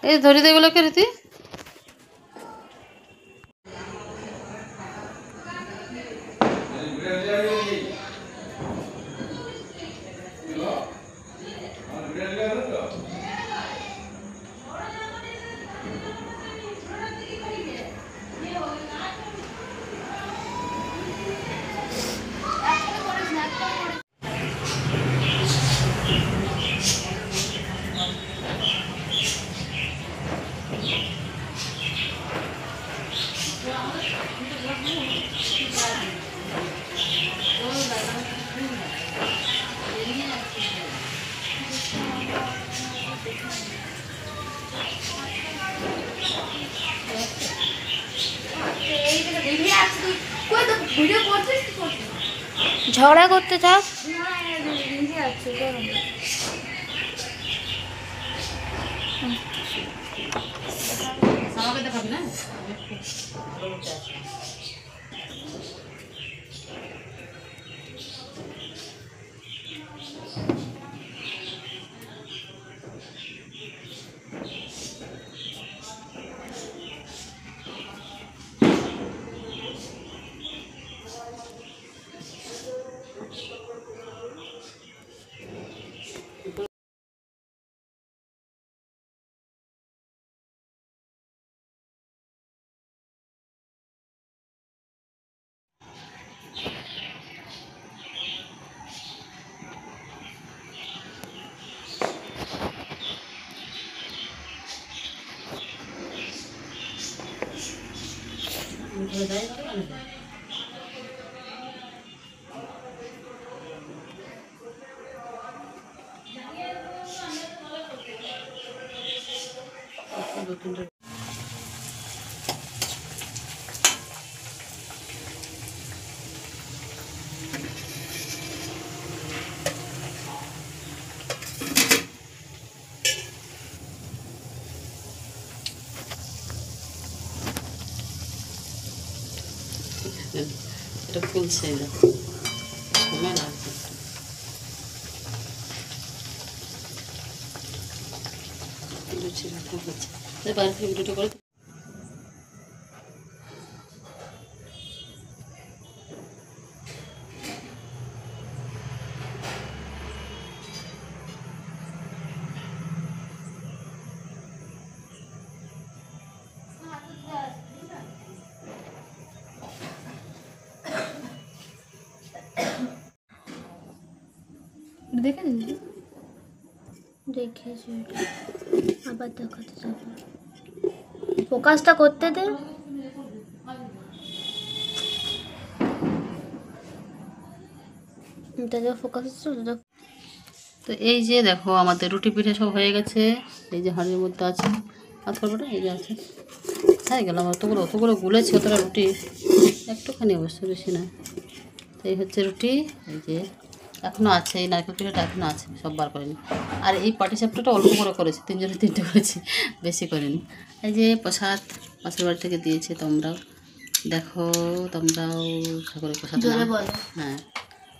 এই ধরি দে এগুলোকে রীতি। ঝগড়া করতে থাক। আমাকে দেখাবি না? এটা ফুলছে সময় লাগবে। বাইরে থেকে ভিডিওটা করে দেখেন দেখেছি, আবার দেখাতে যাবে, ফোকাসটা করতে দে। ফোকাস। তো এই যে দেখো আমাদের রুটি পিঠে সব হয়ে গেছে। এই যে হাঁড়ির মধ্যে আছে, হাত করবোটা এই যে আছে, হয়ে গেল। আমার অতগুলো গুলেছে অতটা রুটি, একটুখানি অবশ্য বেশি না। তো এই হচ্ছে রুটি, এই যে এখনও আছে, এই নারকেল পিঠাটা এখনও আছে, সব বার করিনি। আর এই পাটিসাপটাটা অল্প করে করেছি, 3 জনের 3টে করেছি, বেশি করিনি। এই যে প্রসাদ পাশের বাড়ি থেকে দিয়েছে, তোমরাও দেখো, তোমরাও সকলে প্রসাদ নাও। হ্যাঁ,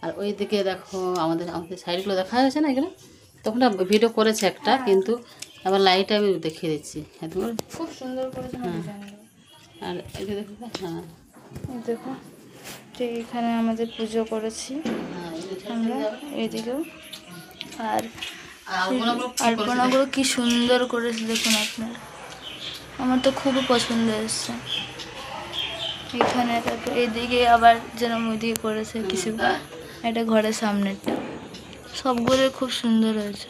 আর ওই দিকে দেখো আমাদের সাইডগুলো দেখা যাচ্ছে না এখানে, তখন ভিডিও করেছে একটা, কিন্তু আবার লাইটে আমি দেখিয়ে দিচ্ছি। খুব সুন্দর করেছে। হ্যাঁ, আর এই যে দেখো, হ্যাঁ দেখো, ঠিক এখানে আমাদের পুজো করেছি আমরা, এইদিকেও। আর আলপনাগুলো কি সুন্দর করেছে দেখুন আপনার, আমার তো খুবই পছন্দ এসছে এখানে। তারপর এইদিকে আবার যেন ওইদিকে করেছে কিছু, এটা ঘরের সামনেরটা, সবগুলো খুব সুন্দর হয়েছে।